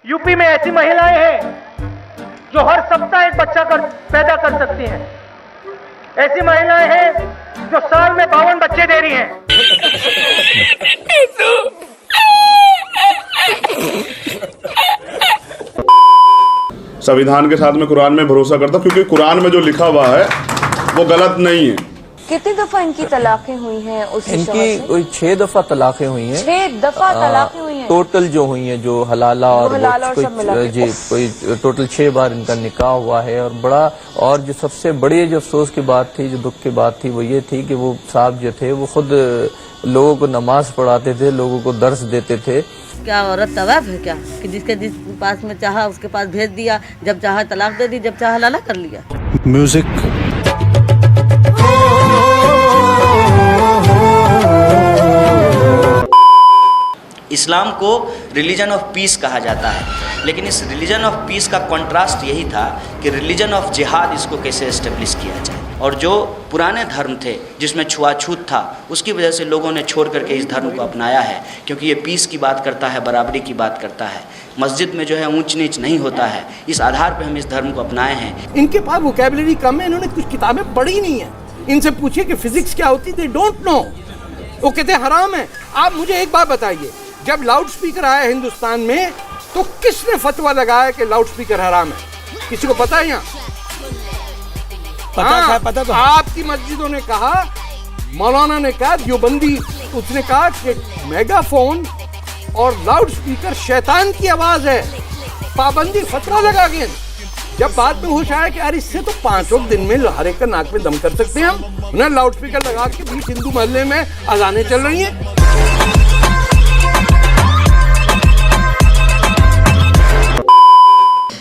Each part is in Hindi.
यूपी में ऐसी महिलाएं हैं जो हर सप्ताह एक बच्चा पैदा कर सकती हैं। ऐसी महिलाएं हैं जो साल में 52 बच्चे दे रही हैं। संविधान के साथ में कुरान में भरोसा करता हूं, क्योंकि कुरान में जो लिखा हुआ है वो गलत नहीं है। कितनी दफा इनकी तलाकें हुई हैं? इनकी कोई 6 दफा तलाकें हुई हैं। 6 दफा तलाकें हुई हैं टोटल जो हुई हैं, जो हलाला और जी कोई टोटल 6 बार इनका निकाह हुआ है। और बड़ा और जो सबसे बड़ी जो अफसोस की बात थी, जो दुख की बात थी, वो ये थी कि वो साहब जो थे वो खुद लोगों को नमाज पढ़ाते थे, लोगों को दर्स देते थे। क्या औरत तवाफ है क्या कि जिस पास में चाहा उसके पास भेज दिया, जब चाहा तलाक दे दी, जब चाहा हलाला कर लिया। म्यूजिक इस्लाम को रिलीजन ऑफ पीस कहा जाता है, लेकिन इस रिलीजन ऑफ पीस का कॉन्ट्रास्ट यही था कि रिलीजन ऑफ जिहाद इसको कैसे एस्टेब्लिश किया जाए। और जो पुराने धर्म थे जिसमें छुआछूत था, उसकी वजह से लोगों ने छोड़ करके इस धर्म को अपनाया है, क्योंकि ये पीस की बात करता है, बराबरी की बात करता है। मस्जिद में जो है ऊंच नीच नहीं होता है। इस आधार पर हम इस धर्म को अपनाए हैं। इनके पास वोकैबुलरी कम है, इन्होंने कुछ किताबें पढ़ी नहीं है। इनसे पूछिए कि फिजिक्स क्या होती, दे डोंट नो। वो कहते हराम है। आप मुझे एक बात बताइए, जब लाउड स्पीकर आया हिंदुस्तान में तो किसने फतवा लगाया कि लाउड स्पीकर हराम है? किसी को पता है? यहाँ पता तो आपकी मस्जिदों ने कहा, मौलाना ने कहा, देवबंदी उसने कहा कि मेगाफोन और लाउड स्पीकर शैतान की आवाज है, पाबंदी फतवा लगा गया। जब बाद में होश आया कि यार इससे तो 5 वक्त दिन में हर एक का नाक में दम कर सकते हैं हम, उन्हें लाउड स्पीकर लगा के बीच हिंदू मोहल्ले में अजानें चल रही हैं।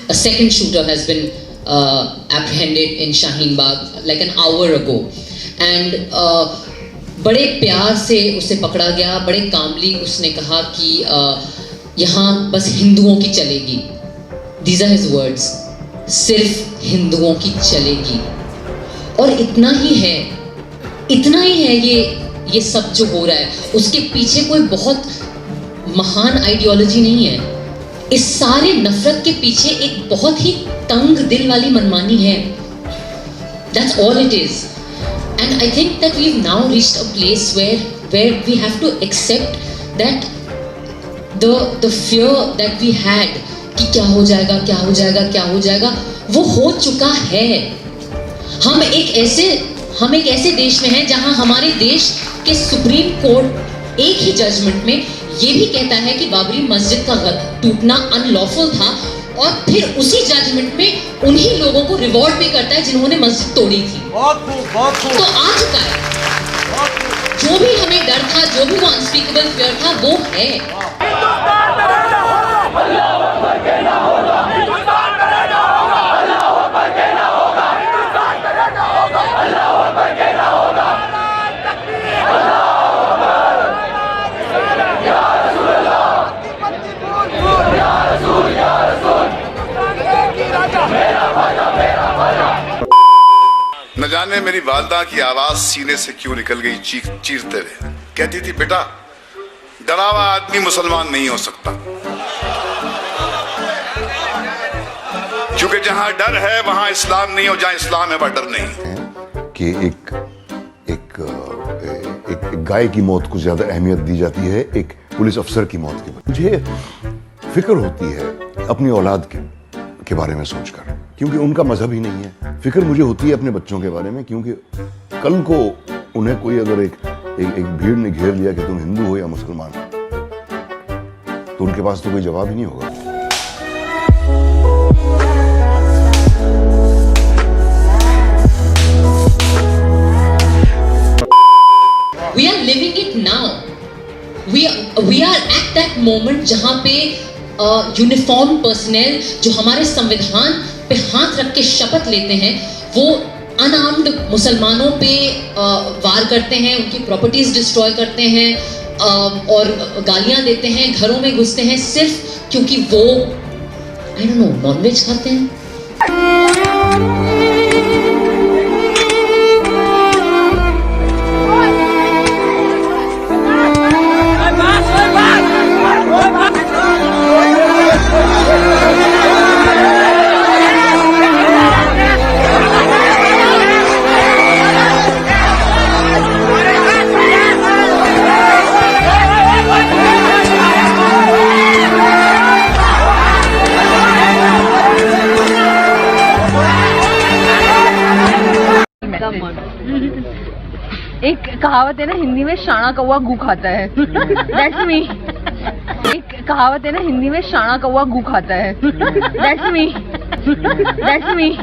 A second shooter has been apprehended in Shaheen Bagh like an hour ago, and बड़े प्यार से उसे पकड़ा गया, बड़े कामली उसने कहा कि यहाँ बस हिंदुओं की चलेगी। These are his words, सिर्फ हिंदुओं की चलेगी। और इतना ही है ये सब जो हो रहा है, उसके पीछे कोई बहुत महान आइडियोलॉजी नहीं है। इस सारे नफरत के पीछे एक बहुत ही तंग दिल वाली मनमानी है। That's all it is. And I think that we've now reached a place where we have to accept that the fear that we had कि क्या हो जाएगा, वो हो चुका है। हम एक ऐसे देश में हैं जहां हमारे देश के सुप्रीम कोर्ट एक ही जजमेंट में ये भी कहता है कि बाबरी मस्जिद का टूटना अनलॉफुल था, और फिर उसी जजमेंट में उन्हीं लोगों को रिवॉर्ड भी करता है जिन्होंने मस्जिद तोड़ी थी। तो आ चुका है। जो भी हमें डर था, जो भी वो अनस्पीकेबल फियर था, वो है। न जाने मेरी वालदा की आवाज सीने से क्यों निकल गई चीरते हुए। कहती थी, बेटा डरा हुआ आदमी मुसलमान नहीं हो सकता, क्योंकि जहां डर है वहां इस्लाम नहीं, और जहां इस्लाम है वहां डर नहीं। कि एक गाय की मौत को ज्यादा अहमियत दी जाती है एक पुलिस अफसर की मौत की। मुझे फिक्र होती है अपनी औलाद के बारे में सोचकर, क्योंकि उनका मजहब ही नहीं है। फिक्र मुझे होती है अपने बच्चों के बारे में, क्योंकि कल को उन्हें कोई अगर एक भीड़ ने घेर लिया कि तुम हिंदू हो या मुसलमान, तो उनके पास तो कोई जवाब ही नहीं होगा। We are living it now. We are at that moment जहाँ पे यूनिफॉर्म पर्सनल जो हमारे संविधान पे हाथ रख के शपथ लेते हैं, वो अनआर्म्ड मुसलमानों पे वार करते हैं, उनकी प्रॉपर्टीज डिस्ट्रॉय करते हैं, और गालियां देते हैं, घरों में घुसते हैं, सिर्फ क्योंकि वो आई डोंट नो नॉनवेज खाते हैं। एक कहावत है ना हिंदी में, शाना कौवा गू खाता है। That's me. एक कहावत है ना हिंदी में, शाना कौवा गू खाता है। That's me. That's me.